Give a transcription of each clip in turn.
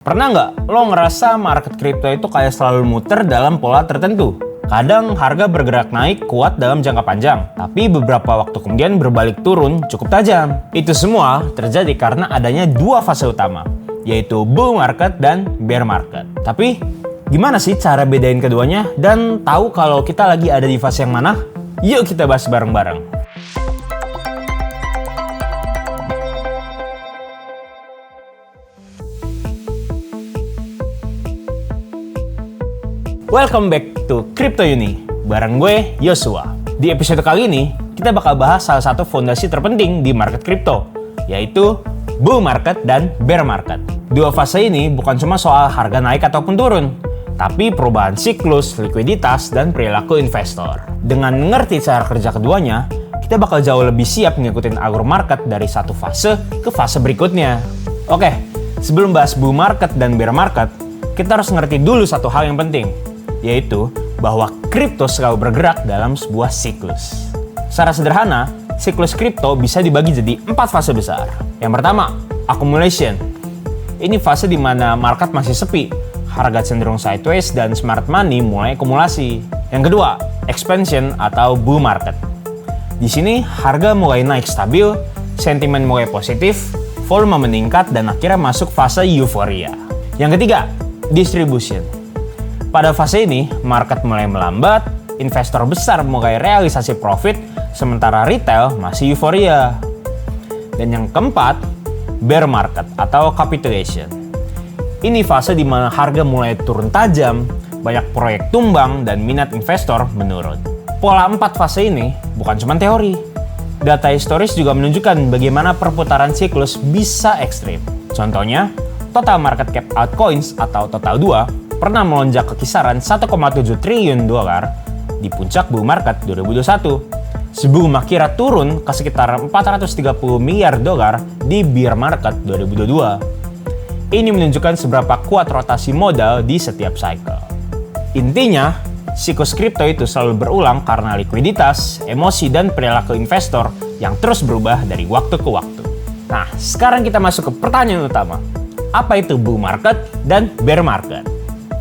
Pernah nggak lo ngerasa market crypto itu kayak selalu muter dalam pola tertentu? Kadang harga bergerak naik kuat dalam jangka panjang, tapi beberapa waktu kemudian berbalik turun cukup tajam. Itu semua terjadi karena adanya dua fase utama, yaitu bull market dan bear market. Tapi gimana sih cara bedain keduanya dan tahu kalau kita lagi ada di fase yang mana? Yuk kita bahas bareng-bareng. Welcome back to Crypto Uni, bareng gue Yosua. Di episode kali ini, kita bakal bahas salah satu fondasi terpenting di market crypto, yaitu bull market dan bear market. Dua fase ini bukan cuma soal harga naik ataupun turun, tapi perubahan siklus, likuiditas, dan perilaku investor. Dengan mengerti cara kerja keduanya, kita bakal jauh lebih siap ngikutin alur market dari satu fase ke fase berikutnya. Oke, sebelum bahas bull market dan bear market, kita harus ngerti dulu satu hal yang penting, yaitu bahwa kripto selalu bergerak dalam sebuah siklus. Secara sederhana, siklus kripto bisa dibagi jadi 4 fase besar. Yang pertama, accumulation. Ini fase di mana market masih sepi, harga cenderung sideways dan smart money mulai akumulasi. Yang kedua, expansion atau bull market. Di sini harga mulai naik stabil, sentimen mulai positif, volume meningkat dan akhirnya masuk fase euforia. Yang ketiga, distribution. Pada fase ini, market mulai melambat, investor besar mulai realisasi profit, sementara retail masih euforia. Dan yang keempat, bear market atau capitulation. Ini fase di mana harga mulai turun tajam, banyak proyek tumbang, dan minat investor menurun. Pola 4 fase ini bukan cuma teori. Data historis juga menunjukkan bagaimana perputaran siklus bisa ekstrim. Contohnya, total market cap altcoins atau total 2 pernah melonjak ke kisaran 1,7 triliun dolar di puncak bull market 2021, sebelum akhirnya turun ke sekitar 430 miliar dolar di bear market 2022. Ini menunjukkan seberapa kuat rotasi modal di setiap cycle. Intinya, siklus kripto itu selalu berulang karena likuiditas, emosi, dan perilaku investor yang terus berubah dari waktu ke waktu. Nah, sekarang kita masuk ke pertanyaan utama. Apa itu bull market dan bear market?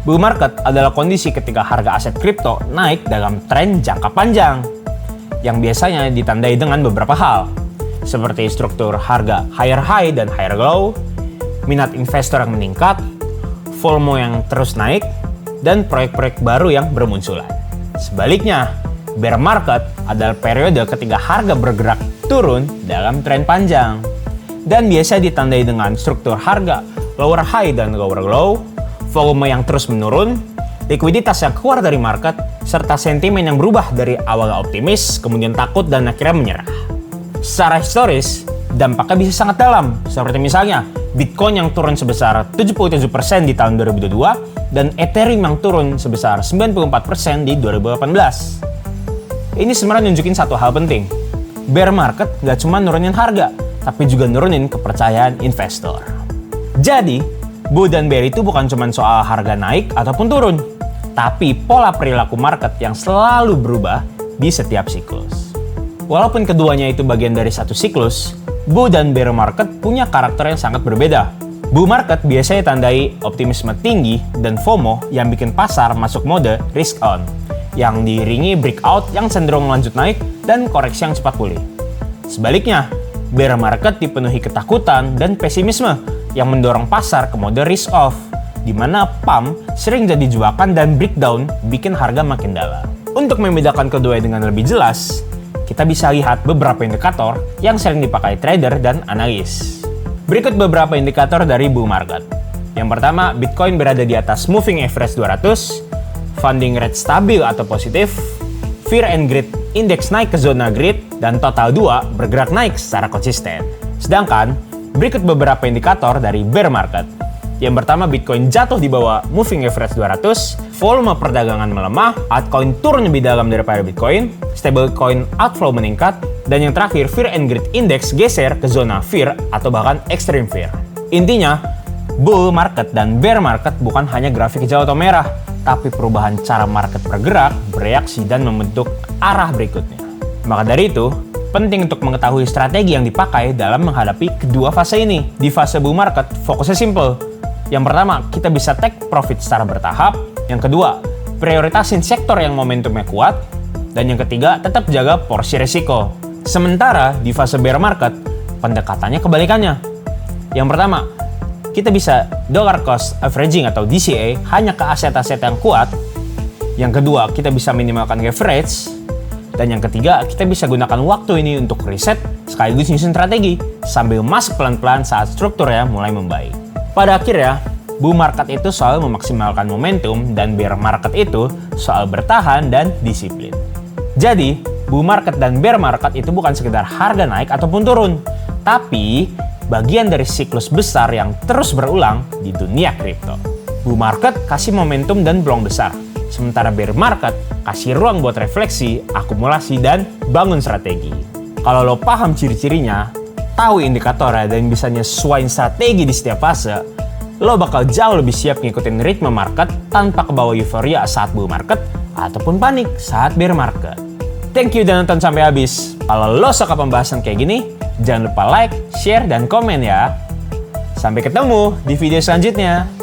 Bull market adalah kondisi ketika harga aset kripto naik dalam tren jangka panjang, yang biasanya ditandai dengan beberapa hal, seperti struktur harga higher high dan higher low, minat investor yang meningkat, volume yang terus naik, dan proyek-proyek baru yang bermunculan. Sebaliknya, bear market adalah periode ketika harga bergerak turun dalam tren panjang, dan biasa ditandai dengan struktur harga lower high dan lower low, volume yang terus menurun, likuiditas yang keluar dari market, serta sentimen yang berubah dari awal optimis, kemudian takut, dan akhirnya menyerah. Secara historis, dampaknya bisa sangat dalam, seperti misalnya Bitcoin yang turun sebesar 77% di tahun 2022, dan Ethereum yang turun sebesar 94% di 2018. Ini sebenarnya nunjukin satu hal penting. Bear market gak cuma nurunin harga, tapi juga nurunin kepercayaan investor. Jadi, bull dan bear itu bukan cuma soal harga naik ataupun turun, tapi pola perilaku market yang selalu berubah di setiap siklus. Walaupun keduanya itu bagian dari satu siklus, bull dan bear market punya karakter yang sangat berbeda. Bull market biasanya tandai optimisme tinggi dan FOMO yang bikin pasar masuk mode risk on, yang diiringi breakout yang cenderung lanjut naik dan koreksi yang cepat pulih. Sebaliknya, bear market dipenuhi ketakutan dan pesimisme yang mendorong pasar ke mode risk off, di mana pump sering jadi jebakan dan breakdown bikin harga makin dalam. Untuk membedakan kedua dengan lebih jelas, kita bisa lihat beberapa indikator yang sering dipakai trader dan analis. Berikut beberapa indikator dari bull market. Yang pertama, Bitcoin berada di atas moving average 200, funding rate stabil atau positif, fear and greed index naik ke zona greed, dan total 2 bergerak naik secara konsisten. Sedangkan, berikut beberapa indikator dari bear market. Yang pertama, Bitcoin jatuh di bawah moving average 200, volume perdagangan melemah, altcoin turun lebih dalam daripada Bitcoin, stablecoin outflow meningkat, dan yang terakhir, fear and greed index geser ke zona fear atau bahkan extreme fear. Intinya, bull market dan bear market bukan hanya grafik hijau atau merah, tapi perubahan cara market bergerak, bereaksi, dan membentuk arah berikutnya. Maka dari itu, penting untuk mengetahui strategi yang dipakai dalam menghadapi kedua fase ini. Di fase bull market, fokusnya simple. Yang pertama, kita bisa take profit secara bertahap. Yang kedua, prioritasin sektor yang momentumnya kuat. Dan yang ketiga, tetap jaga porsi risiko. Sementara di fase bear market, pendekatannya kebalikannya. Yang pertama, kita bisa dollar cost averaging atau DCA hanya ke aset-aset yang kuat. Yang kedua, kita bisa minimalkan leverage. Dan yang ketiga, kita bisa gunakan waktu ini untuk riset sekaligus nyusun strategi sambil masuk pelan-pelan saat strukturnya mulai membaik. Pada akhirnya, bull market itu soal memaksimalkan momentum dan bear market itu soal bertahan dan disiplin. Jadi, bull market dan bear market itu bukan sekedar harga naik ataupun turun, tapi bagian dari siklus besar yang terus berulang di dunia kripto. Bull market kasih momentum dan peluang besar, sementara bear market kasih ruang buat refleksi, akumulasi, dan bangun strategi. Kalau lo paham ciri-cirinya, tahu indikatornya, dan bisa nyesuaiin strategi di setiap fase, lo bakal jauh lebih siap ngikutin ritme market tanpa kebawa euforia saat bull market ataupun panik saat bear market. Thank you udah nonton sampai habis. Kalau lo suka pembahasan kayak gini, jangan lupa like, share, dan komen ya. Sampai ketemu di video selanjutnya.